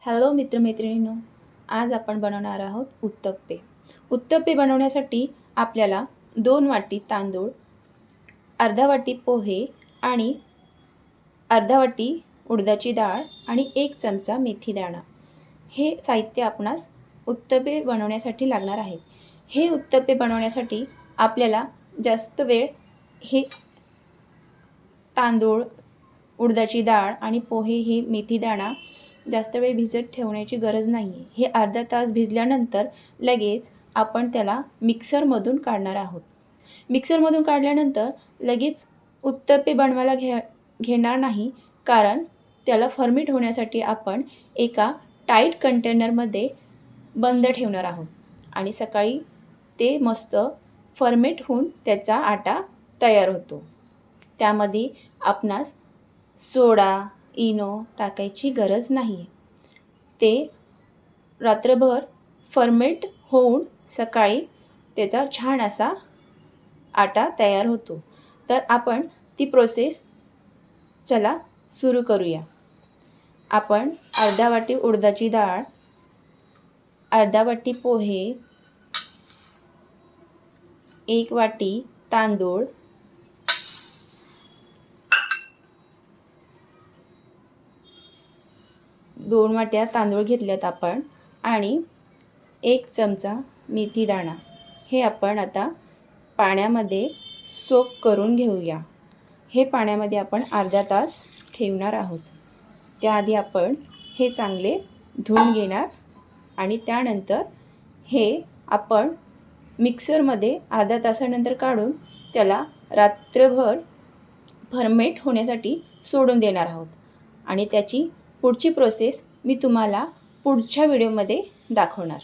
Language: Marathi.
हॅलो मित्रमैत्रिणींनो, आज आपण बनवणार आहोत उत्तप्पे। उत्तप्पे बनवण्यासाठी आपल्याला 2 वाटी तांदूळ, अर्धा वाटी पोहे आणि अर्धा वाटी उडदाची डाळ आणि 1 चमचा मेथी दाणा हे साहित्य आपणास उत्तप्पे बनवण्यासाठी लागणार आहे। हे उत्तप्पे बनवण्यासाठी आपल्याला जास्त वेळ हे तांदूळ, उडदाची डाळ आणि पोहे ही मेथी दाणा जास्त वेळ भिजत ठेवण्याची गरज नाही आहे। हे अर्धा तास भिजल्यानंतर लगेच आपण त्याला मिक्सरमधून काढणार आहोत। मिक्सरमधून काढल्यानंतर लगेच उत्तप्पे बनवायला घेणार नाही, कारण त्याला फर्मेंट होण्यासाठी आपण एका टाईट कंटेनरमध्ये बंद ठेवणार आहोत आणि सकाळी ते मस्त फर्मेंट होऊन त्याचा आटा तयार होतो। त्यामध्ये आपणास सोडा, इनो टाकायची गरज नाही आहे। ते रात्रभर फर्मेंट होऊन सकाळी त्याचा छान असा आटा तयार होतो। तर आपण ती प्रोसेस चला सुरू करूया। आपण अर्धा वाटी उडदाची डाळ, अर्धा वाटी पोहे, 1 वाटी तांदूळ, 2 वाट्या तांदूळ घेतल्यात आपण आणि 1 चमचा मेथी दाणा हे आपण आता पाण्यामध्ये सोक करून घेऊया। हे पाण्यामध्ये आपण अर्धा तास ठेवणार आहोत। त्याआधी आपण हे चांगले धुवून घेणार आणि त्यानंतर हे आपण मिक्सरमध्ये अर्धा तासानंतर काढून त्याला रात्रभर फर्मेंट होण्यासाठी सोडून देणार आहोत आणि त्याची पुढची प्रोसेस मी तुम्हाला पुढच्या व्हिडिओमध्ये दाखवणार।